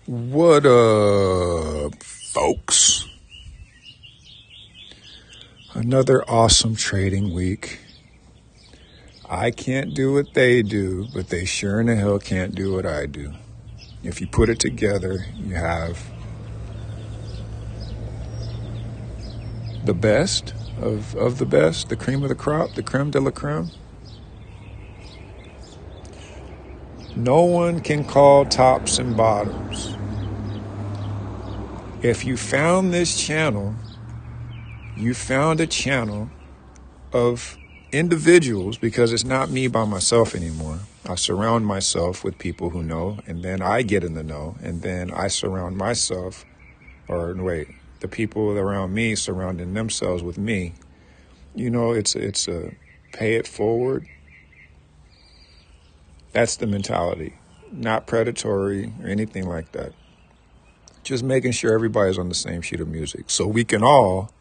What up, folks? Another awesome trading week. I can't do what they do, but they sure in the hell can't do what I do. If you put it together, you have the best of the best, the cream of the crop, the creme de la creme. No one can call tops and bottoms. If you found this channel, you found a channel of individuals, because it's not me by myself anymore. I surround myself with people who know, and then I get in the know, and then I surround myself, the people around me surrounding themselves with me. You know, it's a pay it forward. That's the mentality. Not predatory or anything like that. Just making sure everybody's on the same sheet of music so we can all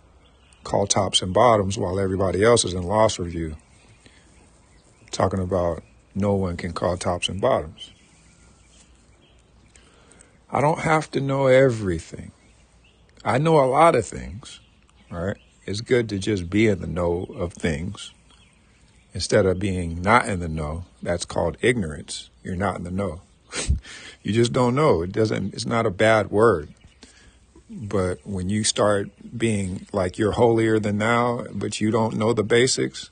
call tops and bottoms while everybody else is in loss review. Talking about no one can call tops and bottoms. I don't have to know everything. I know a lot of things, right? It's good to just be in the know of things instead of being not in the know. That's called ignorance. You're not in the know. You just don't know. It's not a bad word. But when you start being like you're holier than thou, but you don't know the basics,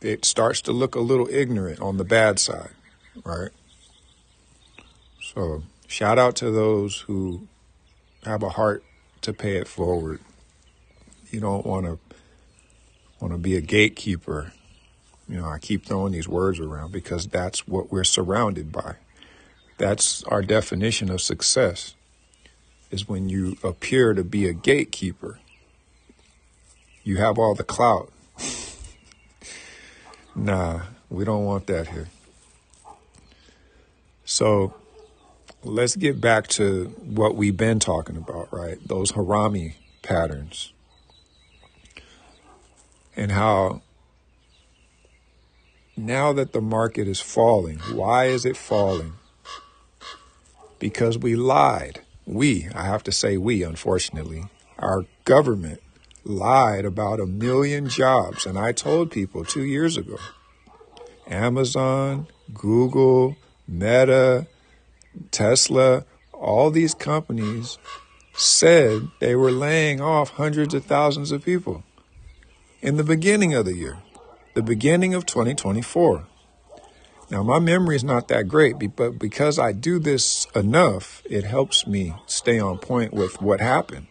it starts to look a little ignorant on the bad side, right? So shout out to those who have a heart to pay it forward. You don't want to be a gatekeeper. You know, I keep throwing these words around because that's what we're surrounded by. That's our definition of success, is when you appear to be a gatekeeper. You have all the clout. Nah, we don't want that here. So let's get back to what we've been talking about, right? Those harami patterns. And how now that the market is falling, why is it falling? Because we lied. I have to say we, unfortunately. Our government lied about 1 million jobs. And I told people 2 years ago, Amazon, Google, Meta, Tesla, all these companies said they were laying off hundreds of thousands of people in the beginning of the year, the beginning of 2024. Now, my memory is not that great, but because I do this enough, it helps me stay on point with what happened.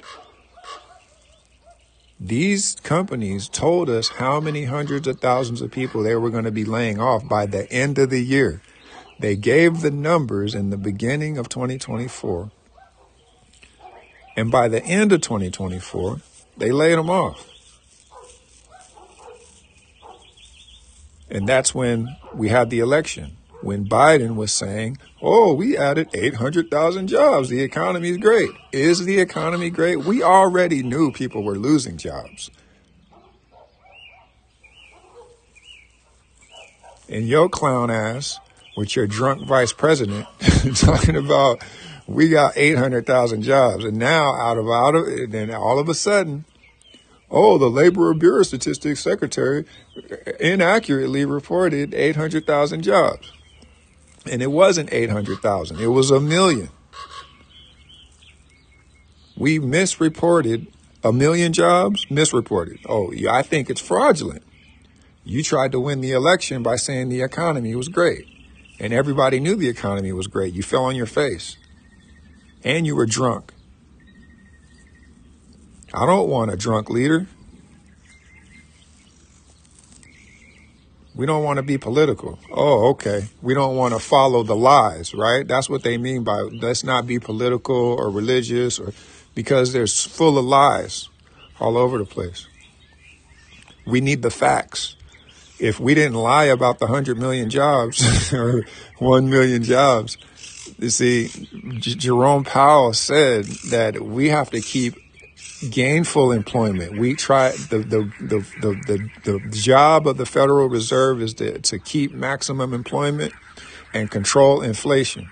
These companies told us how many hundreds of thousands of people they were going to be laying off by the end of the year. They gave the numbers in the beginning of 2024. And by the end of 2024, they laid them off. And that's when we had the election, when Biden was saying, oh, we added 800,000 jobs. The economy is great. Is the economy great? We already knew people were losing jobs. And your clown ass, with your drunk vice president, talking about we got 800,000 jobs. And now then all of a sudden, oh, the Labor Bureau Statistics Secretary inaccurately reported 800,000 jobs. And it wasn't 800,000. It was 1 million. We misreported 1 million jobs, misreported. Oh, yeah, I think it's fraudulent. You tried to win the election by saying the economy was great. And everybody knew the economy was great. You fell on your face. And you were drunk. I don't want a drunk leader. We don't want to be political. Oh, okay. We don't want to follow the lies, right? That's what they mean by let's not be political or religious, or because there's full of lies all over the place. We need the facts. If we didn't lie about the 100 million jobs or 1 million jobs, you see, Jerome Powell said that we have to keep gainful employment. We try the job of the Federal Reserve is to keep maximum employment and control inflation.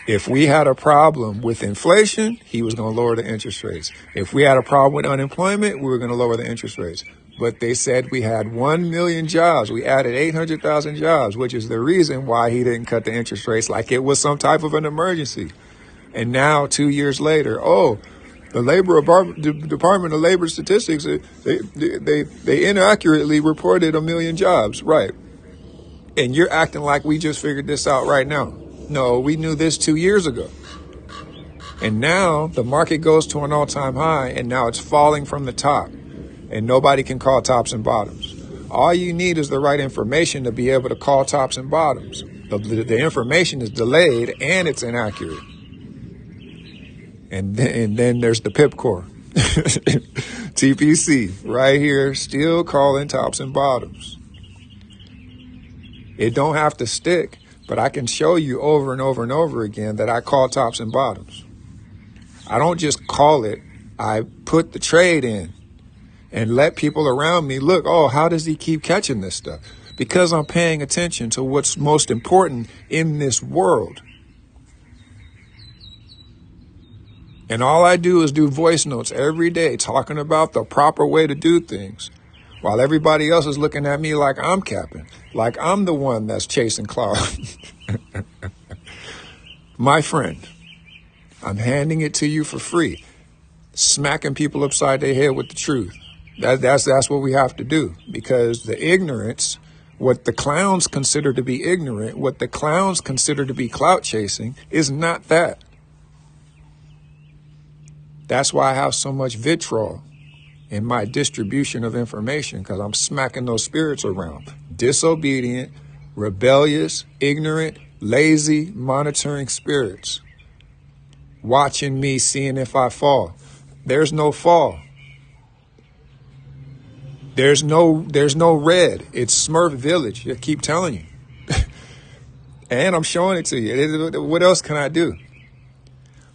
If we had a problem with inflation, he was going to lower the interest rates. If we had a problem with unemployment, we were going to lower the interest rates. But they said we had 1 million jobs. We added 800,000 jobs, which is the reason why he didn't cut the interest rates like it was some type of an emergency. And now, 2 years later, the Department of Labor Statistics, they inaccurately reported 1 million jobs. Right. And you're acting like we just figured this out right now. No, we knew this 2 years ago. And now the market goes to an all-time high, and now it's falling from the top. And nobody can call tops and bottoms. All you need is the right information to be able to call tops and bottoms. The information is delayed and it's inaccurate. And then there's the PIP core. TPC right here, still calling tops and bottoms. It don't have to stick, but I can show you over and over and over again that I call tops and bottoms. I don't just call it, I put the trade in and let people around me look, how does he keep catching this stuff? Because I'm paying attention to what's most important in this world. And all I do is do voice notes every day talking about the proper way to do things, while everybody else is looking at me like I'm capping, like I'm the one that's chasing cloud. My friend, I'm handing it to you for free, smacking people upside their head with the truth. That's what we have to do, because the ignorance, what the clowns consider to be ignorant, what the clowns consider to be clout chasing is not that. That's why I have so much vitriol in my distribution of information, because I'm smacking those spirits around. Disobedient, rebellious, ignorant, lazy, monitoring spirits. Watching me, seeing if I fall. There's no fall. There's no red. It's Smurf Village. I keep telling you. And I'm showing it to you. What else can I do?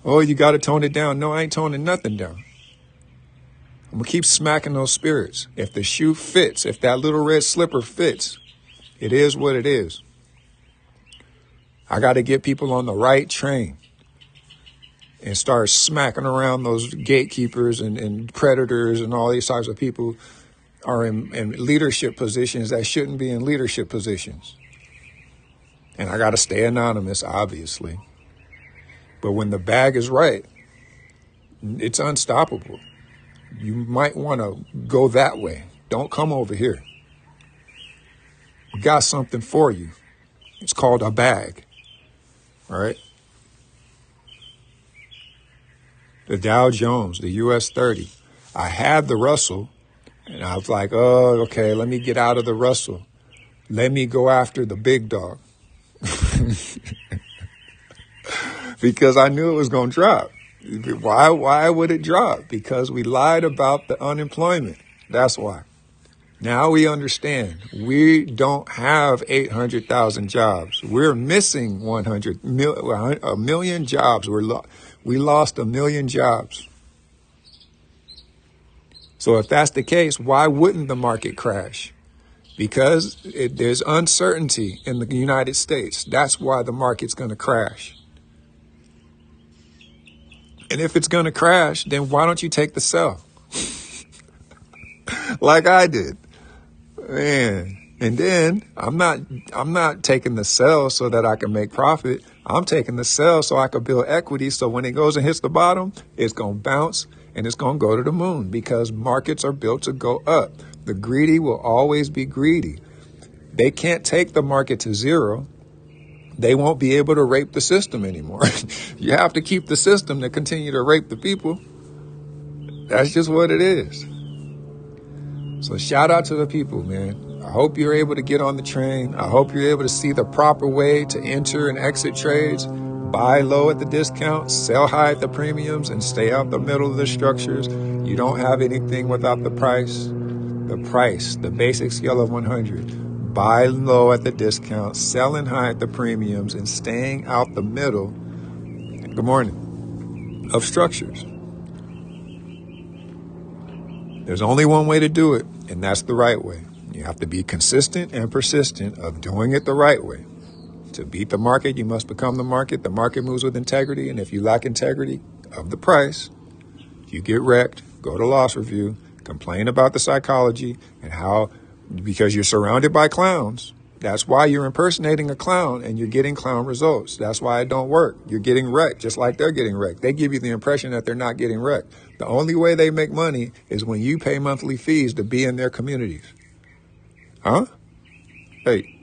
You got to tone it down. No, I ain't toning nothing down. I'm going to keep smacking those spirits. If the shoe fits, if that little red slipper fits, it is what it is. I got to get people on the right train and start smacking around those gatekeepers and predators and all these types of people are in leadership positions that shouldn't be in leadership positions. And I got to stay anonymous, obviously. But when the bag is right, it's unstoppable. You might want to go that way. Don't come over here. We got something for you. It's called a bag. All right? The Dow Jones, the US30. I had the Russell, and I was like, okay, let me get out of the Russell. Let me go after the big dog. Because I knew it was going to drop. Why would it drop? Because we lied about the unemployment. That's why. Now we understand. We don't have 800,000 jobs. We're missing 1 million jobs. We lost 1 million jobs. So if that's the case, why wouldn't the market crash? Because there's uncertainty in the United States. That's why the market's going to crash. And if it's going to crash, then why don't you take the sell? Like I did. Man. And then I'm not taking the sell so that I can make profit. I'm taking the sell so I can build equity. So when it goes and hits the bottom, it's going to bounce and it's going to go to the moon, because markets are built to go up. The greedy will always be greedy. They can't take the market to zero. They won't be able to rape the system anymore. You have to keep the system to continue to rape the people. That's just what it is. So shout out to the people, man. I hope you're able to get on the train. I hope you're able to see the proper way to enter and exit trades. Buy low at the discount, sell high at the premiums, and stay out the middle of the structures. You don't have anything without the price. The basic scale of 100. Buy low at the discount, selling high at the premiums, and staying out the middle, good morning, of structures. There's only one way to do it, and that's the right way. You have to be consistent and persistent of doing it the right way. To beat the market, you must become the market. The market moves with integrity. And if you lack integrity of the price, you get wrecked, go to loss review, complain about the psychology and how, because you're surrounded by clowns. That's why you're impersonating a clown and you're getting clown results. That's why it don't work. You're getting wrecked just like they're getting wrecked. They give you the impression that they're not getting wrecked. The only way they make money is when you pay monthly fees to be in their communities. Huh? Hey.